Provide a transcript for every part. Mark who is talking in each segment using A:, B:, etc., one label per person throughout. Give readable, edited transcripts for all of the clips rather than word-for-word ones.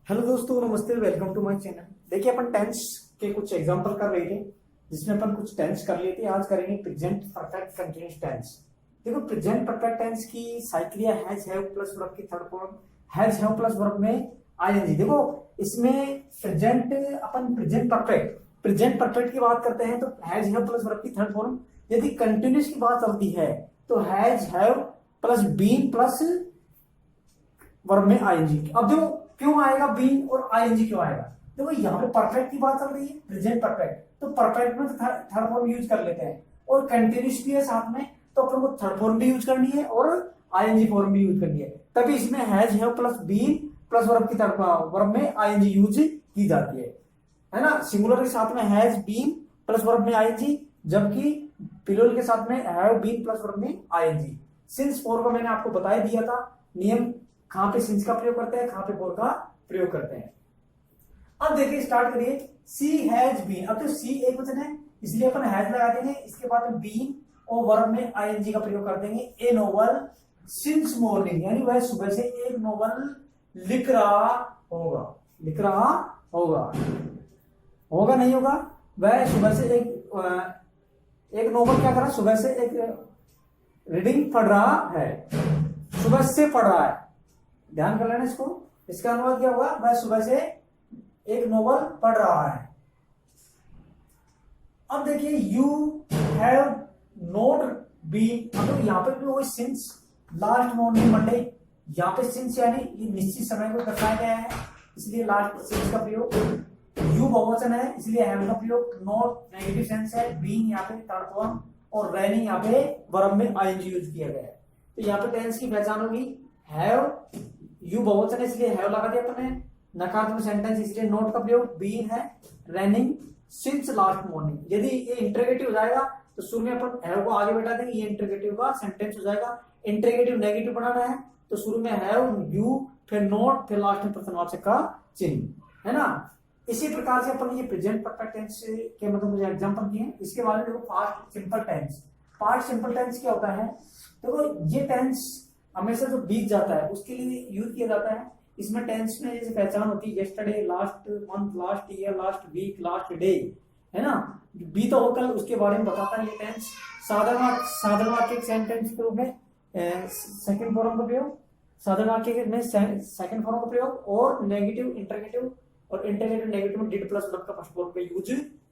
A: Hello दोस्तों, नमस्ते। Welcome to my channel. देखिए, अपन टेंस के कुछ एग्जांपल कर रहे थे जिसमें अपन कुछ टेंस कर लिए थे। आज करेंगे प्रेजेंट परफेक्ट कंटीन्यूअस टेंस। देखो, प्रेजेंट परफेक्ट टेंस की cycle has have plus verb की third form has have plus verb में आईएनजी। देखो, इसमें प्रेजेंट अपन प्रेजेंट परफेक्ट की बात करते हैं तो हैज हैव प्लस वर्ब की थर्ड फॉर्म। यदि कंटिन्यूअस की बात चलती है तो has have plus been plus verb में आईएनजी। अब देखो, क्यों आएगा बीन और आईएनजी क्यों आएगा? देखो, यहाँ पे परफेक्ट की बात चल रही है, प्रेजेंट परफेक्ट, तो परफेक्ट में तो थर्ड फॉर्म यूज कर लेते हैं, और कंटिन्यूस भी है साथ में, तो अपन को थर्ड फॉर्म भी यूज करनी है और आईएनजी फॉर्म भी यूज करनी है। तभी इसमें has have plus been plus verb की तरफ वर्ब में आईएनजी यूज की जाती है ना। सिंगुलर के साथ में हैज बीन प्लस वर्ब में आईएनजी, जबकि प्लूरल के साथ में हैव बीन प्लस वर्ब में आईएनजी। सिंस फॉर को मैंने आपको बता दिया था नियम, कहां पे सिंस का प्रयोग करते हैं, कहां पे फॉर का प्रयोग करते हैं। अब देखिए, स्टार्ट करिए। सी हैज बीन। अब तो सी एक वचन है इसलिए अपन हैज लगा देंगे, इसके बाद में बीन और वर्ब में आईएनजी का प्रयोग कर देंगे। ए नोवेल सिंस मॉर्निंग, यानी वह सुबह से एक नोवेल लिख रहा होगा। होगा नहीं होगा, वह सुबह से एक नोवेल क्या कर रहा है, सुबह से एक रीडिंग पढ़ रहा है, सुबह से पढ़ रहा है। ध्यान कर लेना इसको। इसका अनुवाद क्या होगा, वह सुबह से एक नोवेल पढ़ रहा है। अब देखिए, यू हैव नोट बीन। अब यहाँ पे भी वही सिंस लास्ट मॉर्निंग मंडे, यहाँ पे सिंस यानी ये निश्चित समय को दर्शाया गया है, इसलिए लास्ट सिंस का प्रयोग। यू बहुवचन है इसलिए हैव का प्रयोग। नोट नेगेटिव सेंस है, बीन यहाँ पे थर्ड फॉर्म, और रैनिंग यहाँ पे वर्ब में आईएनजी यूज किया गया है। तो यहाँ पे टेंस की पहचान होगी। हैव, यू बहुवचन है इसलिए हैव लगा दिया अपने। नकारात्मक सेंटेंस इसलिए नोट का प्रयोग। बीन है, रनिंग सिंस लास्ट मॉर्निंग। यदि ये इंटरोगेटिव हो जाएगा तो शुरू में अपन हैव को आगे बैठा देंगे, ये इंटरोगेटिव का सेंटेंस हो जाएगा। इंटरोगेटिव नेगेटिव बनाना है तो शुरू में हैव, यू, फिर नोट, फिर लास्ट में प्रश्नवाचक का चिन्ह, है ना। इसी प्रकार से अपन ये प्रेजेंट परफेक्ट टेंस के मतलब मुझे एग्जांपल दिए हैं। इसके बाद में देखो past simple tense. Past simple tense क्या होता है? देखो, ये टेंस हमेशा जो बीत जाता है उसके लिए यूज किया जाता है। इसमें टेंस में जैसे पहचान होती है, yesterday, last month, last year, last week, last day, है ना। बीता हो कल, उसके बारे में बताता है ये टेंस। साधारण वाक्य के सेंटेंस के रूप में सेकंड फॉर्म का प्रयोग, साधारण वाक्य में सेकंड फॉर्म का प्रयोग, और नेगेटिव इंटरगेटिव और इंटरगेटिव नेगेटिव में डिड प्लस वर्ब का फर्स्ट फॉर्म का यूज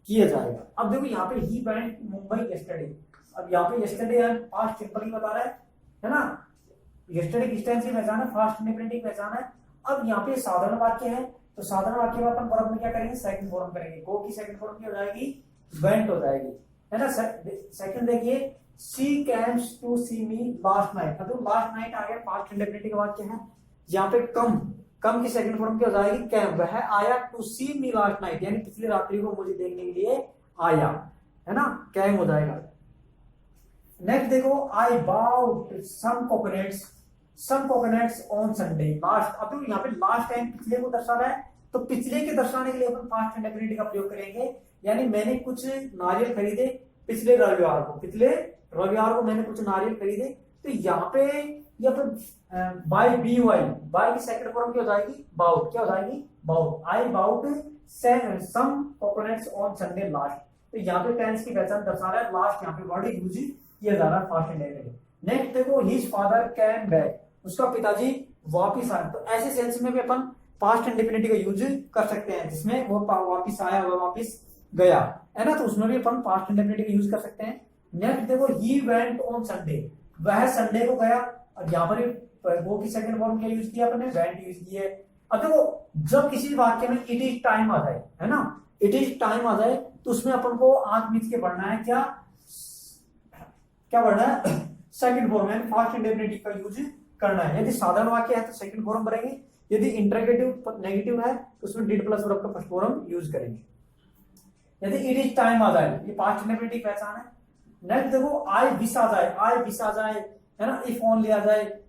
A: किया जाएगा। अब देखो, यहाँ पे ही वेंट मुंबई यस्टरडे। अब यहाँ पे यस्टरडे पास्ट सिंपल ही बता रहा है ना। यस्टरडे किस टेंस की पहचान है, पास्ट इंडेफिनिट की पहचान है। अब यहाँ पे साधारण वाक्य है तो साधारण वाक्य में अपन वर्ब में क्या करेंगे, सेकंड फॉर्म करेंगे। गो की सेकंड फॉर्म क्या हो जाएगी, वेंट हो जाएगी, है ना। सेकंड देखिए, she cames to see me last night. अब लास्ट नाइट आ गया, पास्ट इंडेफिनिट का वाक्य है। यहाँ पे कम की सेकंड फॉर्म क्या हो जाएगी, कैम। वह आया to see me last night, यानी पिछली रात्रि को मुझे देखने के लिए आया, है ना, कैम हो जाएगा। नेक्स्ट देखो, I bought some coconuts on Sunday. Last, अब यहाँ पे लास्ट टाइम पिछले को दर्शा रहा है, तो पिछले के दर्शाने के लिए अपन पास्ट इंडेफिनिट का प्रयोग करेंगे। यानी मैंने कुछ नारियल खरीदे पिछले रविवार को मैंने कुछ नारियल खरीदे। तो यहाँ पे बाय बी वाई, बाय की सेकंड फॉर्म क्या हो जाएगी, बाउट। क्या हो जाएगी, bought. I bought some coconuts on Sunday last. तो यहाँ पे टेंस की पहचान दर्शा रहा है, लास्ट यहाँ पे वर्ड यूज किया जा रहा है, पास्ट इंडेफिनिट। नेक्स्ट देखो, हिज फादर कैम बैक, उसका पिताजी वापिस आया। तो ऐसे सेंस में भी अपन पास्ट इंडेफिनिट का यूज कर सकते हैं, जिसमें वो वापिस आया, वो वापिस गया, है ना। तो उसमें भी अपन पास्ट इंडेफिनिट का यूज कर सकते हैं। नेक्स्ट देखो, ही वेंट ऑन संडे, वह संडे को गया। और यहाँ पर वो की सेकंड फॉर्म क्या यूज किया अपने, वेंट यूज किया। अब देखो, जब किसी वाक्य में इट इज टाइम आ जाए, है ना, इट इज टाइम आ जाए, तो उसमें अपन को आंख मीच के पढ़ना है, क्या पढ़ना है, सेकंड फॉर्म है, पास्ट इंडेफिनिट का यूज करना है। यदि साधारण वाक्य है तो सेकंड फॉर्म भरेंगे, यदि इंटरगेटिव नेगेटिव है तो उसमें डिड प्लस वर्ब का फर्स्ट फॉर्म यूज करेंगे। यदि इट इज टाइम आ जाए, ये पास्ट इंडेफिनिट की पहचान है। नेक्स्ट देखो, आई विश आ जाए, है ना, इफ ओनली आ जाए,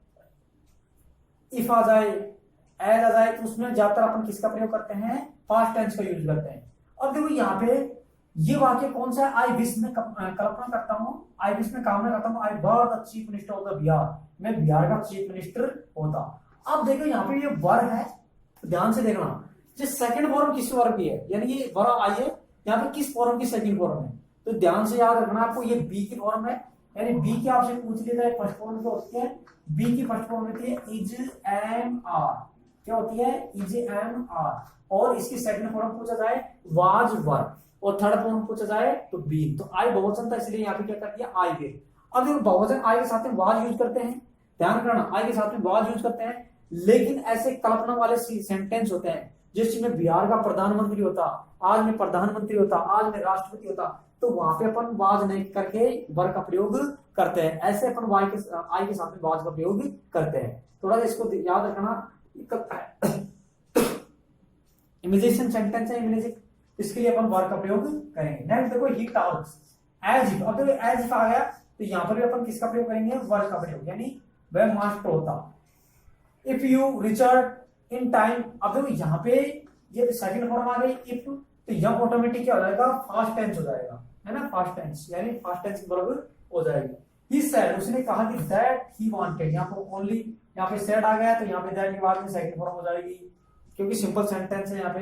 A: इफ आ जाए, एज आ जाए, तो उसमें ज्यादातर अपन किसका प्रयोग करते हैं, पास्ट टेंस का यूज करते हैं। अब देखो, यहाँ पे ये वाक्य कौन सा है, आई विश में कल्पना करता हूं, आई विश में कामना करता हूं, I were the chief minister of the Bihar, मैं बिहार का चीफ मिनिस्टर होता। अब देखो, यहाँ पे ये वर है, तो ध्यान से देखना, जो सेकंड फॉर्म किस वर्ब की है, यानी ये वर्ब आई है यहाँ पे किस फॉर्म की सेकंड फॉर्म है, तो ध्यान से याद रखना आपको, ये बी की फॉर्म है, यानी बी की आपसे पूछ लेता है फर्स्ट फॉर्म क्या होती है, बी की फर्स्ट फॉर्म होती है इज एम आर, क्या होती है इज एम आर, और इसकी सेकंड फॉर्म पूछा जाए वाज वर, और थर्ड फॉर्म पूछा जाए तो बीन, तो आई बहुवचन था इसलिए यहाँ पे क्या कर दिया आई के। अब देखो बहुवचन आई के साथ में वाज यूज करते हैं, ध्यान करना आई के साथ में वाज यूज करते हैं, लेकिन ऐसे कल्पना वाले सेंटेंस होते हैं जिसमें बिहार का प्रधानमंत्री होता, आज में प्रधानमंत्री होता, आज में राष्ट्रपति होता, तो वहां पे अपन वाज नहीं करके वर का प्रयोग करते हैं, ऐसे अपन आई के साथ में वाज का प्रयोग करते हैं। थोड़ा सा इसको याद रखना, इमेजिनेशन सेंटेंस है इमेजिक, इसके लिए अपन वर का प्रयोग करेंगे। नेक्स्ट देखो ही टॉक्स एज इफ, अब देखो एज इफ आ गया तो यहाँ पर भी अपन किसका प्रयोग करेंगे वर का प्रयोग, यानी वह मास्टर होता। If you Richard in time, अब देखो यहाँ पे ये सेकंड फॉर्म आ गई इफ, तो यहाँ ऑटोमेटिक क्या हो जाएगा फास्ट टेंस हो जाएगा, है ना, फास्ट टेंस, यानी फास्ट टेंस की वर्ब हो जाएगी। ही सेड, उसने कहा कि दैट ही वांटेड, यहाँ पे ओनली, यहाँ पे सेड आ गया तो यहाँ पे दैट के बाद में सेकंड फॉर्म हो जाएगी, क्योंकि सिंपल सेंटेंस है यहाँ पे।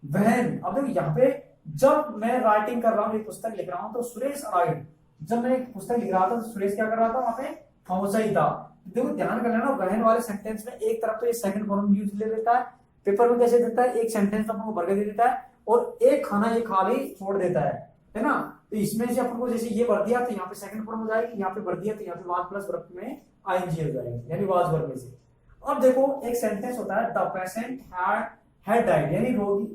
A: व्हेन, अब देखो यहाँ पे जब मैं राइटिंग कर रहा हूँ, एक पुस्तक लिख रहा हूँ, तो सुरेश अराइव्ड, जब मैं एक पुस्तक लिख रहा था तो सुरेश क्या कर रहा था वहां पे पहुंचा ही था। देखो ध्यान कर लेना, व्हेन वाले सेंटेंस में एक तरफ तो ये सेकंड फॉर्म यूज ले लेता है, पेपर में कैसे देता है एक सेंटेंस अपन को भर के दे देता है और एक खाना ये खाली छोड़ देता है ना, तो इसमें से अपन को जैसे ये भर दिया तो यहाँ पे सेकंड फॉर्म हो जाएगी, यहाँ पे भर दिया तो यहाँ पे वाज प्लस वर्ब में आईएनजी हो जाएगी, यानी वाज वर्ब में से। अब देखो एक सेंटेंस होता है द पेशेंट हैड डाइड, यानी रोगी,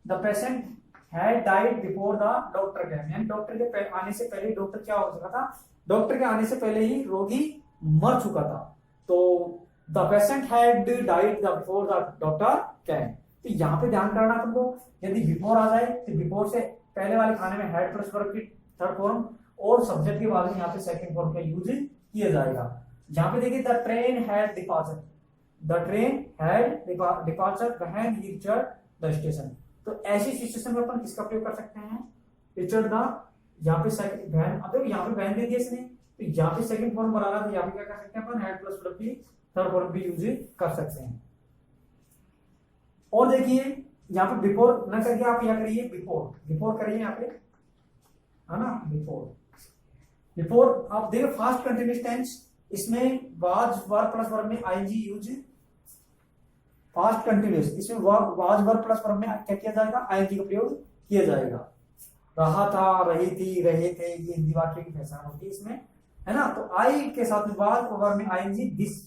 A: the patient had died before the doctor केम, यानी डॉक्टर के आने से पहले डॉक्टर क्या हो चुका था, डॉक्टर के आने से पहले ही रोगी मर चुका था। तो the patient had died before the doctor केम, तो यहाँ पे ध्यान करना तुमको, यदि बिफोर आ जाए तो बिफोर से पहले वाले खाने में हैड प्लस वर्ब की थर्ड फॉर्म और सब्जेक्ट के बाद में यहाँ पे सेकंड फॉर्म का यूज किया जाएगा। यहाँ पे देखिए the train had departure, the train had departure when he Richard the station, तो ऐसी सिचुएशन में अपन किसका प्रयोग कर सकते हैं रिचर्ड द, यहाँ पे सेकंड वैन, अब यहाँ पे वैन दे दिया इसने तो यहाँ पे सेकंड फॉर्म बनाना, तो यहाँ पे क्या कर सकते हैं अपन हैड प्लस वर्ब की थर्ड फॉर्म भी यूज कर सकते हैं। और देखिए यहाँ पे बिफोर ना करके आप क्या करिए बिफोर, बिफोर करिए यहाँ पे, है ना, बिफोर आप देखो फास्ट कंटिन्यूअस टेंस, इसमें वाज वर्ब प्लस वर्ब में आईएनजी यूज, फास्ट कंटिन्यूअस इसमें वाज वर्ब प्लस वर्ब में क्या किया जाएगा आईएनजी का प्रयोग किया जाएगा। रहा था, रही थी, रहे थे, ये हिंदी वाक्य की पहचान होती है इसमें, है ना, तो आई के साथ में वाज वर्ब में ING this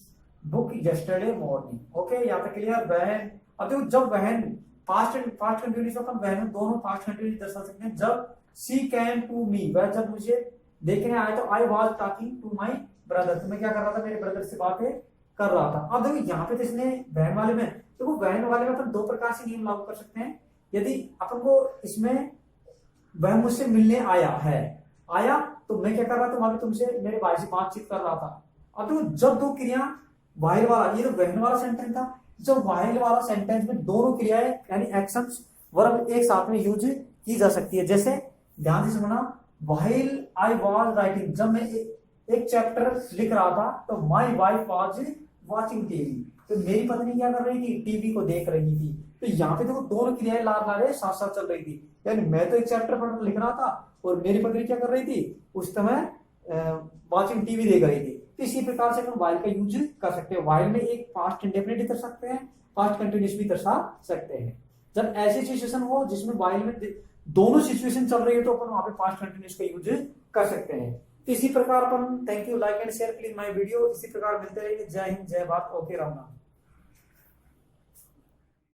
A: book yesterday morning, okay यहाँ तक क्लियर। वहन, अब देखो जब वहन पास्ट कंटिन्यूअस अपन वहन दोनों पास्ट कंटिन्यूअस दर्शा सकते हैं। जब शी कैम टू मी, वह जब मुझे देखने आया तो I was talking to my brother, तो मैं क्या कर रहा था मेरे ब्रदर से बातें कर रहा था। अब देखो यहाँ पे तो इसने वहन वाले में, देखो वहन वाले में अपन दो प्रकार से नियम लागू कर सकते हैं। यदि अपन को इसमें वह मुझसे मिलने आया तो मैं क्या कर रहा था वहां पे तुमसे मेरे भाई से बातचीत कर रहा था। अब देखो जब दो क्रिया वाहिल वाला, ये तो वहन वाला सेंटेंस था, जब वाहिल वाला सेंटेंस में दोनों क्रियाएं यानी एक्शंस वर्ब एक साथ में यूज की जा सकती है। जैसे ध्यान से सुनना, व्हाइल आई वाज राइटिंग, जब मैं एक चैप्टर लिख रहा था तो my wife was watching TV, तो मेरी पत्नी क्या कर रही थी टीवी को देख रही थी। तो यहाँ पे देखो दोनों क्रियाएं लारे साथ साथ चल रही थी, यानी मैं तो एक चैप्टर पढ़ लिख रहा था और मेरी पत्नी क्या कर रही थी उस समय वाचिंग टीवी देख रही थी। तो इसी प्रकार से हम वाइल का यूज कर सकते हैं। वाइल में एक पास्ट इंडेफिनिट दर्शा सकते हैं, पास्ट कंटिन्यूअस भी दर्शा सकते हैं। जब ऐसी सिचुएशन हो जिसमें वाइल में दोनों सिचुएशन चल रही है तो अपन वहां पे पास्ट कंटिन्यूअस का यूज कर सकते हैं। तो इसी प्रकार अपन, thank you, like and share please my video. इसी प्रकार मिलते रहेंगे। जय हिंद, जय भारत, ओके, राम राम।